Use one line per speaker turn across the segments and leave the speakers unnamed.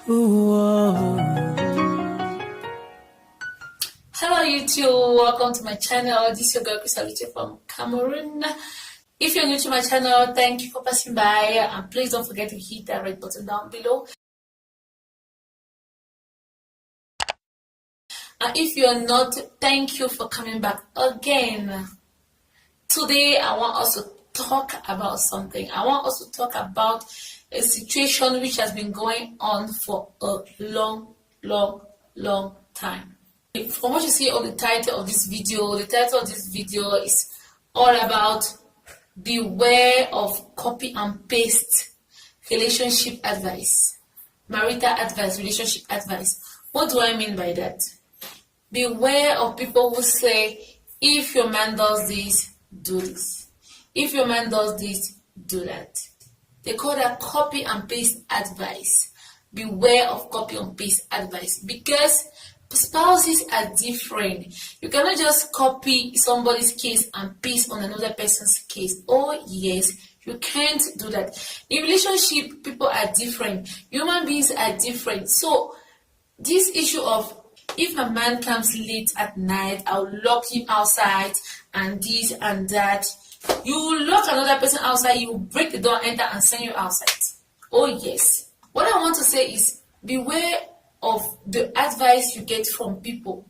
Hello YouTube, welcome to my channel. This is your girl Krystaluce from Cameroon. If you're new to my channel, thank you for passing by, and please don't forget to hit that red button down below. And if you're not, thank you for coming back again. Today I want us to talk about something. I want us to talk about a situation which has been going on for a long time. From what you see on the title of this video, is all about beware of copy and paste relationship advice, marital advice, relationship advice. What do I mean by that? Beware of people who say, if your man does this, do this. If your man does this, do that. They call that copy and paste advice. Beware of copy and paste advice, because spouses are different. You cannot just copy somebody's case and paste on another person's case. Oh yes, you can't do that. In relationship, people are different. Human beings are different. So this issue of, if a man comes late at night, I'll lock him outside and this and that. You will lock another person outside, you will break the door, enter and send you outside. Oh yes. What I want to say is, beware of the advice you get from people.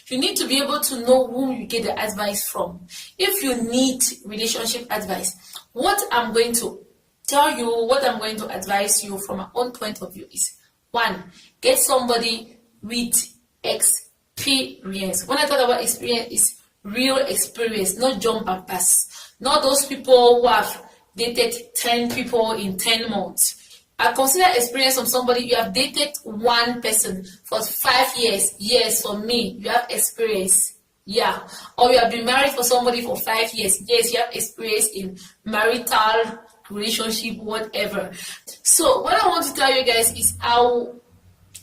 You need to be able to know whom you get the advice from. If you need relationship advice, what I'm going to tell you, what I'm going to advise you from my own point of view is, one, get somebody with experience. When I talk about experience, it's real experience, not jump and pass. Not those people who have dated 10 people in 10 months. I consider experience from somebody, you have dated one person for 5 years. Yes, for me, you have experience. Yeah. Or you have been married for somebody for 5 years. Yes, you have experience in marital relationship, whatever. So what I want to tell you guys is, I'll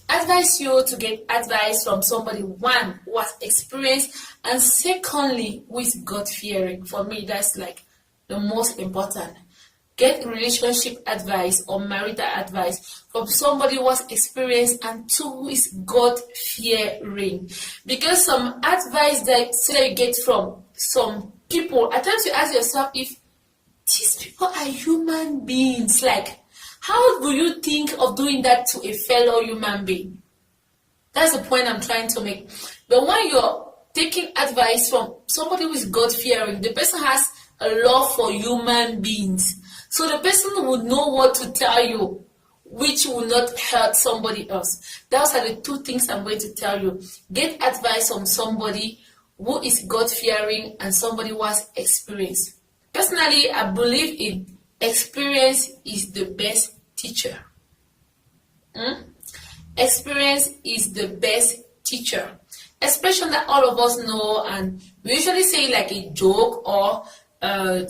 advise you to get advice from somebody, one, who has experience, and secondly, who is God-fearing. For me, that's like the most important. Get relationship advice or marital advice from somebody who has experience, and two, who is God-fearing. Because some advice that you get from some people, at times you ask yourself if these people are human beings. Like, how do you think of doing that to a fellow human being? That's the point I'm trying to make. But when you're taking advice from somebody who is God-fearing, the person has a love for human beings. So the person will know what to tell you, which will not hurt somebody else. Those are the two things I'm going to tell you. Get advice from somebody who is God-fearing and somebody who has experience. Personally, I believe in experience is the best teacher. Experience is the best teacher. Expression that all of us know, and we usually say like a joke or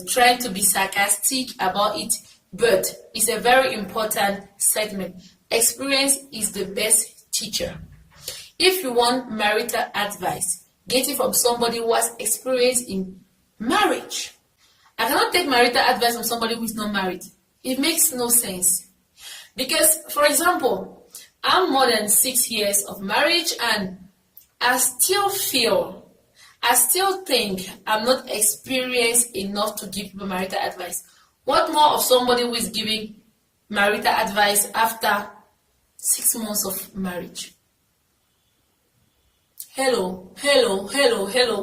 trying to be sarcastic about it, but it's a very important segment. Experience is the best teacher. If you want marital advice, get it from somebody who has experience in marriage. I cannot take marital advice from somebody who is not married. It makes no sense. Because, for example, I'm more than 6 years of marriage, and I still think I'm not experienced enough to give people marital advice. What more of somebody who is giving marital advice after 6 months of marriage? Hello.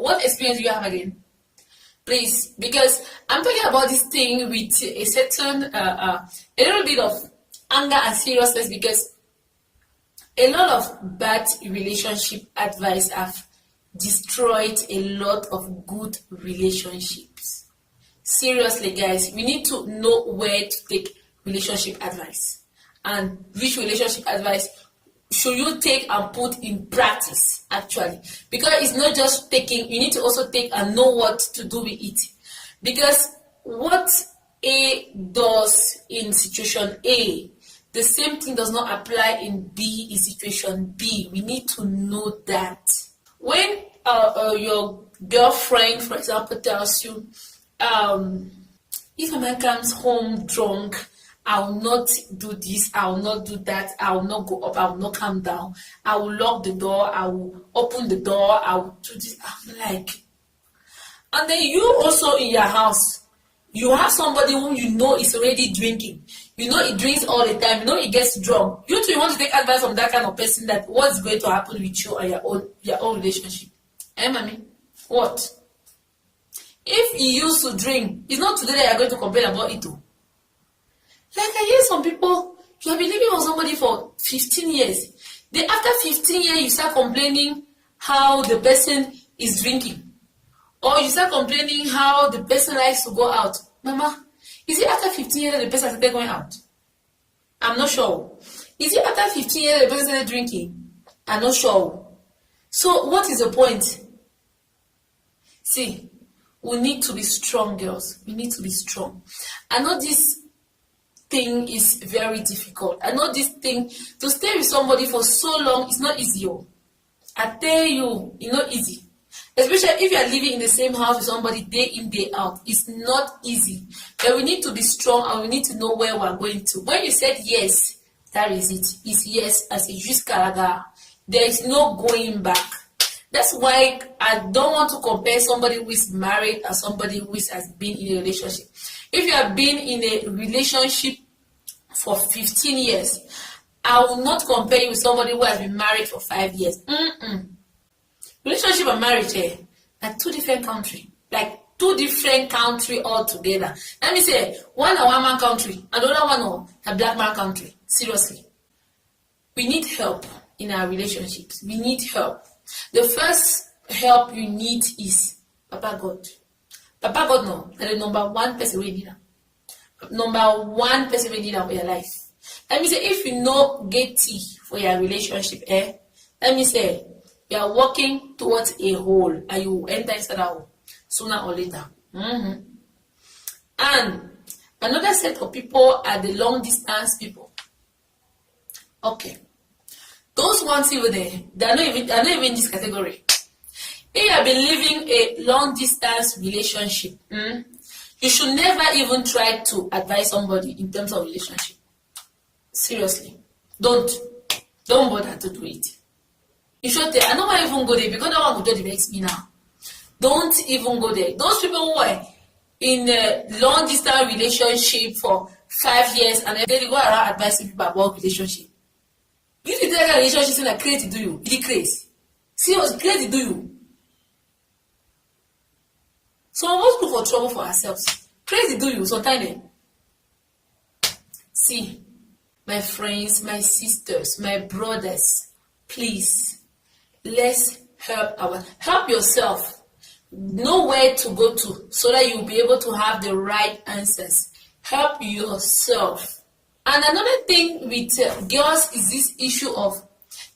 What experience do you have again? Please, because I'm talking about this thing with a certain, a little bit of anger and seriousness, because a lot of bad relationship advice have destroyed a lot of good relationships. Seriously, guys, we need to know where to take relationship advice, and which relationship advice should you take and put in practice, actually. Because it's not just taking, you need to also take and know what to do with it. Because what A does in situation A, the same thing does not apply in B in situation B. We need to know that. When your girlfriend, for example, tells you, if a man comes home drunk I will not do this, I will not do that, I will not go up, I will not come down, I will lock the door, I will open the door, I will do this. I'm like, and then you also in your house, you have somebody whom you know is already drinking. You know he drinks all the time. You know he gets drunk. You too, you want to take advice from that kind of person that what's going to happen with you and your own relationship. Mommy? What? If he used to drink, it's not today that you're going to complain about it too. Like I hear some people, you have been living with somebody for 15 years. Then after 15 years, you start complaining how the person is drinking. Or you start complaining how the person likes to go out. Mama, is it after 15 years that the person started going out? I'm not sure. Is it after 15 years that the person started drinking? I'm not sure. So what is the point? See, we need to be strong, girls. We need to be strong. I know this thing is very difficult. I know this thing, to stay with somebody for so long is not easy. I tell you, it's not easy. Especially if you are living in the same house with somebody day in, day out. It's not easy. But we need to be strong and we need to know where we are going to. When you said yes, that is it. It's yes as a jus caraga. There is no going back. That's why I don't want to compare somebody who is married and somebody who has been in a relationship. If you have been in a relationship for 15 years, I will not compare you with somebody who has been married for 5 years. Relationship and marriage are two different countries. Like two different countries altogether. Let me say, one a one man country, and the other one a black man country. Seriously. We need help in our relationships. We need help. The first help you need is Papa God. Papa God no, the number one person we need. Number one person we need for your life. Let me say, if you no get tea for your relationship, let me say, you are walking towards a hole and you enter inside that hole sooner or later. And another set of people are the long distance people. Okay. Those ones over there, they're not even in this category. If you have been living a long distance relationship, you should never even try to advise somebody in terms of relationship. Seriously. Don't bother to do it. You should tell, I don't want to even go there because that one will just vex me now. Don't even go there. Those people who are in a long distance relationship for 5 years and then they go around advising people about relationship. You need to tell that relationship saying that crazy do you? Really crazy. Serious, crazy do you? So we must look for trouble for ourselves. Crazy do you? Sometimes. See, my friends, my sisters, my brothers, please. Let's help yourself. Know where to go to so that you'll be able to have the right answers. Help yourself. And another thing with girls is this issue of,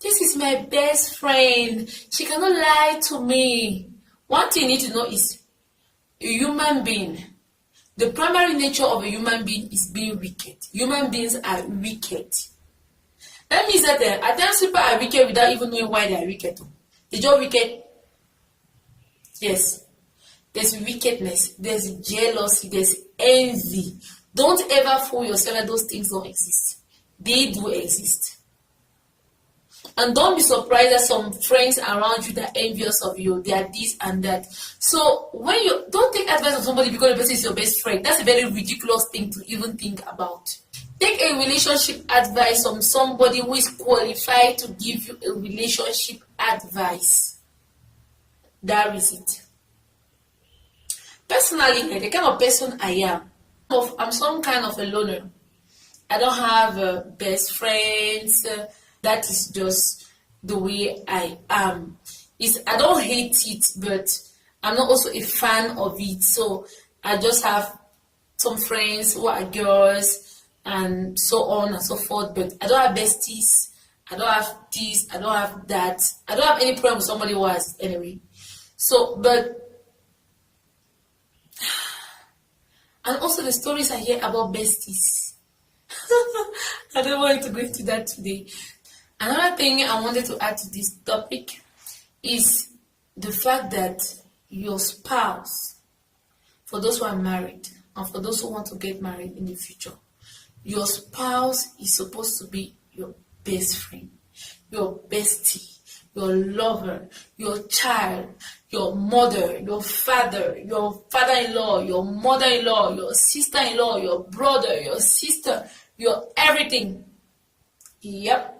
this is my best friend. She cannot lie to me. One thing you need to know is, a human being, the primary nature of a human being is being wicked. Human beings are wicked. That means that at times people are wicked without even knowing why they are wicked. They're just wicked. Yes. There's wickedness. There's jealousy. There's envy. Don't ever fool yourself that those things don't exist. They do exist. And don't be surprised that some friends around you that are envious of you. They are this and that. So when you don't take advice from somebody because the person is your best friend, that's a very ridiculous thing to even think about. Take a relationship advice from somebody who is qualified to give you a relationship advice. That is it. Personally, the kind of person I am, I'm some kind of a loner. I don't have best friends. That is just the way I am. I don't hate it, but I'm not also a fan of it. So I just have some friends who are girls and so on and so forth. But I don't have besties. I don't have this. I don't have that. I don't have any problem with somebody who has it anyway. So, but... And also the stories I hear about besties. I don't want to go into that today. Another thing I wanted to add to this topic is the fact that your spouse, for those who are married and for those who want to get married in the future, Your spouse is supposed to be your best friend, your bestie, your lover, your child, your mother, your father-in-law, your mother-in-law, your sister-in-law, your brother, your sister, your everything. Yep.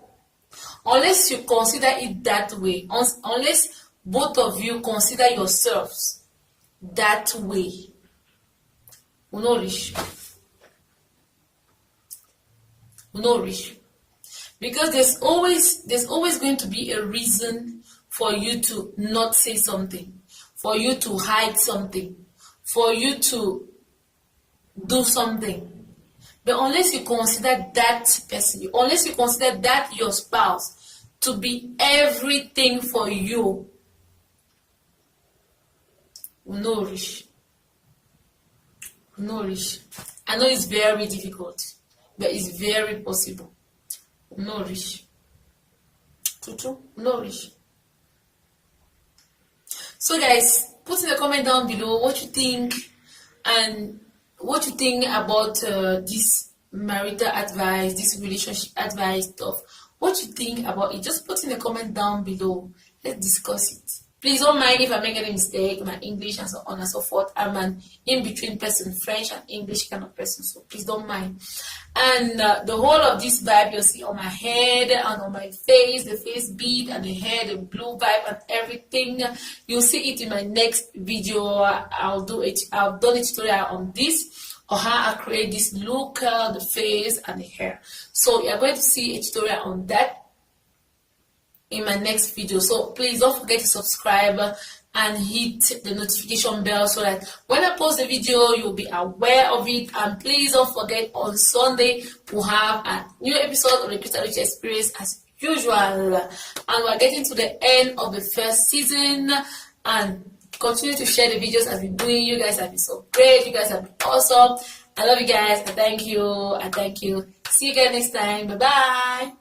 Unless you consider it that way, unless both of you consider yourselves that way, we no reach. We no reach. Because there's always going to be a reason for you to not say something, for you to hide something, for you to do something. But unless you consider that person, unless you consider that your spouse to be everything for you, no reach. No reach. I know it's very difficult, but it's very possible. No reach. True. No reach. So guys, put in the comment down below what you think and what you think about this marital advice, this relationship advice stuff. What you think about it, just put in the comment down below. Let's discuss it. Please don't mind if I make any mistake, my English and so on and so forth. I'm an in-between person, French and English kind of person, so please don't mind. And the whole of this vibe you'll see on my head and on my face, the face bead and the hair, the blue vibe and everything. You'll see it in my next video. I've done a tutorial on this, or how I create this look, the face and the hair. So you're going to see a tutorial on that in my next video. So please don't forget to subscribe and hit the notification bell so that when I post the video you'll be aware of it. And please don't forget, on Sunday we'll have a new episode of the Krystaluce Experience as usual. And we're getting to the end of the first season, and continue to share the videos I've been doing. You guys have been so great. You guys have been awesome. I love you guys. I thank you. See you guys next time. Bye bye.